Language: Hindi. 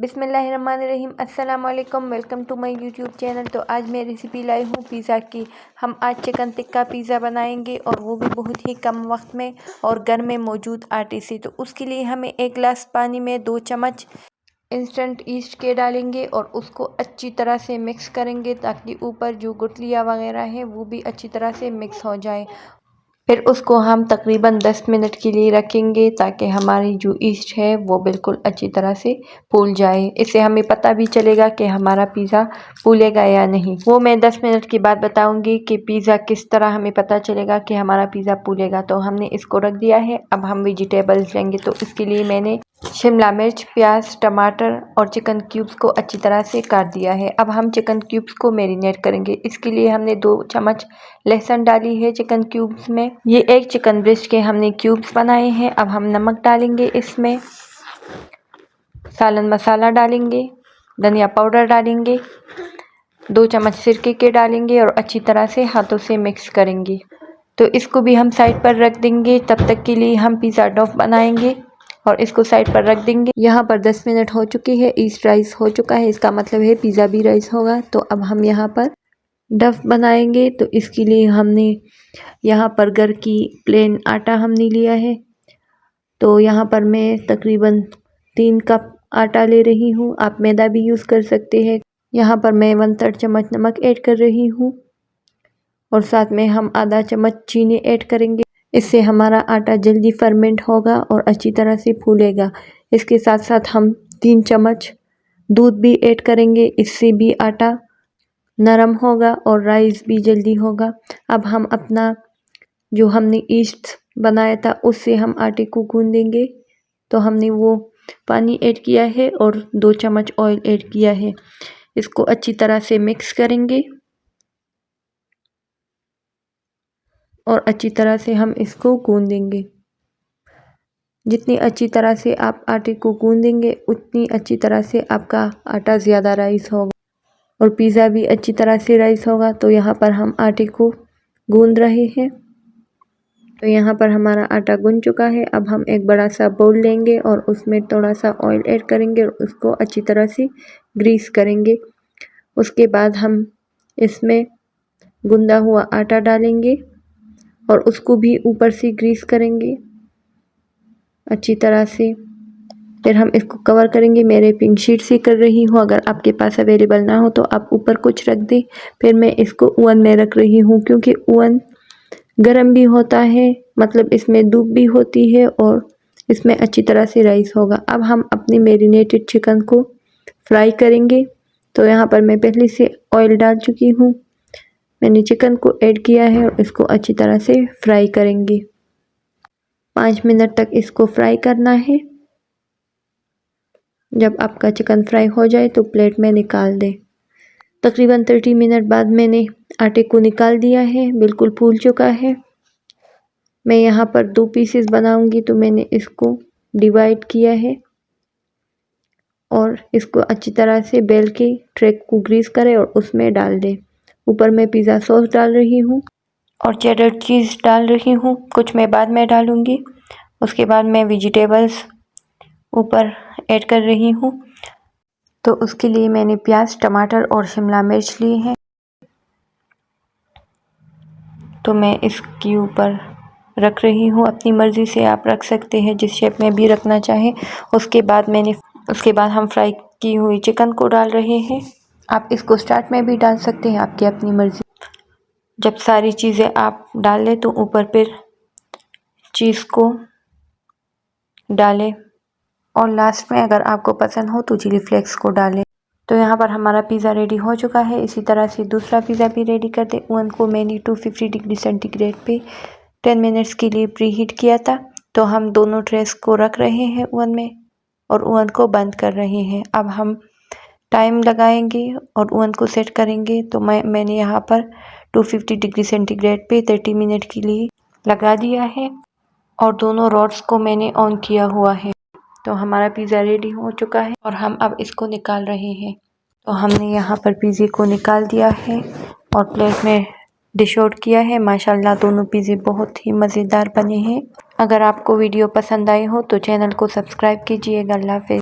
बिस्मिल्लाहिर्रहमानिर्रहीम। अस्सलाम वालेकुम, welcome to my YouTube channel. तो आज मैं रेसिपी लाई हूँ पिज़्ज़ा की। हम आज चिकन टिक्का पिज़्ज़ा बनाएंगे और वो भी बहुत ही कम वक्त में और घर में मौजूद आटे से। तो उसके लिए हमें 1 गिलास पानी में 2 चम्मच इंस्टेंट ईस्ट के डालेंगे और उसको अच्छी तरह से मिक्स करेंगे ताकि ऊपर जो गुठलियाँ वगैरह हैं वो भी अच्छी तरह से मिक्स हो जाए। फिर उसको हम तकरीबन 10 मिनट के लिए रखेंगे ताकि हमारी जो ईस्ट है वो बिल्कुल अच्छी तरह से फूल जाए। इससे हमें पता भी चलेगा कि हमारा पिज़्ज़ा फूलेगा या नहीं। वो मैं 10 मिनट के बाद बताऊंगी कि पिज़्ज़ा किस तरह हमें पता चलेगा कि हमारा पिज़्ज़ा फूलेगा। तो हमने इसको रख दिया है। अब हम वेजिटेबल्स लेंगे। तो इसके लिए मैंने शिमला मिर्च, प्याज, टमाटर और चिकन क्यूब्स को अच्छी तरह से काट दिया है। अब हम चिकन क्यूब्स को मैरिनेट करेंगे। इसके लिए हमने 2 चम्मच लहसुन डाली है चिकन क्यूब्स में। ये एक चिकन ब्रेस्ट के हमने क्यूब्स बनाए हैं। अब हम नमक डालेंगे, इसमें सालन मसाला डालेंगे, धनिया पाउडर डालेंगे, 2 चम्मच सिरके के डालेंगे और अच्छी तरह से हाथों से मिक्स करेंगे। तो इसको भी हम साइड पर रख देंगे। तब तक के लिए हम पिज़्ज़ा डो बनाएंगे और इसको साइड पर रख देंगे। यहाँ पर 10 मिनट हो चुके हैं। ईस्ट राइस हो चुका है, इसका मतलब है पिज़्ज़ा भी राइस होगा। तो अब हम यहाँ पर डफ बनाएंगे। तो इसके लिए हमने यहाँ पर घर की प्लेन आटा हमने लिया है। तो यहाँ पर मैं तकरीबन 3 कप आटा ले रही हूँ। आप मैदा भी यूज़ कर सकते हैं। यहाँ पर मैं 1/3 चम्मच नमक ऐड कर रही हूँ और साथ में हम आधा चम्मच चीनी ऐड करेंगे। इससे हमारा आटा जल्दी फर्मेंट होगा और अच्छी तरह से फूलेगा। इसके साथ साथ हम 3 चम्मच दूध भी ऐड करेंगे। इससे भी आटा नरम होगा और राइस भी जल्दी होगा। अब हम अपना जो हमने ईस्ट बनाया था उससे हम आटे को गूंदेंगे। तो हमने वो पानी ऐड किया है और 2 चम्मच ऑयल ऐड किया है। इसको अच्छी तरह से मिक्स करेंगे और अच्छी तरह से हम इसको गूंदेंगे। जितनी अच्छी तरह से आप आटे को गूंदेंगे उतनी अच्छी तरह से आपका आटा ज़्यादा राइस होगा और पिज़्ज़ा भी अच्छी तरह से राइस होगा। तो यहाँ पर हम आटे को गूंद रहे हैं। तो यहाँ पर हमारा आटा गूंद चुका है। अब हम एक बड़ा सा बाउल लेंगे और उसमें थोड़ा सा ऑयल ऐड करेंगे और उसको अच्छी तरह से ग्रीस करेंगे। उसके बाद हम इसमें गूंदा हुआ आटा डालेंगे और उसको भी ऊपर से ग्रीस करेंगे अच्छी तरह से। फिर हम इसको कवर करेंगे। मैं रैपिंग शीट से कर रही हूँ। अगर आपके पास अवेलेबल ना हो तो आप ऊपर कुछ रख दें। फिर मैं इसको ओवन में रख रही हूँ क्योंकि ओवन गर्म भी होता है, मतलब इसमें धूप भी होती है और इसमें अच्छी तरह से राइस होगा। अब हम अपने मैरिनेटेड चिकन को फ्राई करेंगे। तो यहाँ पर मैं पहले से ऑयल डाल चुकी हूँ। मैंने चिकन को ऐड किया है और इसको अच्छी तरह से फ्राई करेंगे। 5 मिनट तक इसको फ्राई करना है। जब आपका चिकन फ्राई हो जाए तो प्लेट में निकाल दें। तकरीबन 30 मिनट बाद मैंने आटे को निकाल दिया है, बिल्कुल फूल चुका है। मैं यहाँ पर 2 पीसेस बनाऊंगी तो मैंने इसको डिवाइड किया है और इसको अच्छी तरह से बेल के ट्रे को ग्रीस करें और उसमें डाल दें। ऊपर मैं पिज़्ज़ा सॉस डाल रही हूँ और चेडर चीज़ डाल रही हूँ। कुछ मैं बाद में डालूँगी। उसके बाद मैं वेजिटेबल्स ऊपर ऐड कर रही हूँ। तो उसके लिए मैंने प्याज, टमाटर और शिमला मिर्च लिए हैं। तो मैं इसके ऊपर रख रही हूँ। अपनी मर्ज़ी से आप रख सकते हैं जिस शेप में भी रखना चाहें। उसके बाद हम फ्राई की हुई चिकन को डाल रहे हैं। आप इसको स्टार्ट में भी डाल सकते हैं, आपकी अपनी मर्ज़ी। जब सारी चीज़ें आप डाल लें तो ऊपर फिर चीज़ को डालें और लास्ट में अगर आपको पसंद हो तो चिली फ्लेक्स को डालें। तो यहाँ पर हमारा पिज़्ज़ा रेडी हो चुका है। इसी तरह से दूसरा पिज़्ज़ा भी रेडी कर दें। ओवन को मैंने 250 डिग्री सेंटीग्रेड पे 10 मिनट्स के लिए प्री हीट किया था। तो हम दोनों ट्रेस को रख रहे हैं ओवन में और ओवन को बंद कर रहे हैं। अब हम टाइम लगाएंगे और ओवन को सेट करेंगे। तो मैंने यहाँ पर 250 डिग्री सेंटीग्रेड पे 30 मिनट के लिए लगा दिया है और दोनों रॉड्स को मैंने ऑन किया हुआ है। तो हमारा पिज़्ज़ा रेडी हो चुका है और हम अब इसको निकाल रहे हैं। तो हमने यहाँ पर पिज़्ज़े को निकाल दिया है और प्लेट में डिश आउट किया है। माशाल्लाह दोनों पिज़्ज़े बहुत ही मज़ेदार बने हैं। अगर आपको वीडियो पसंद आई हो तो चैनल को सब्सक्राइब कीजिएगा। अल्लाह हाफ़िज़।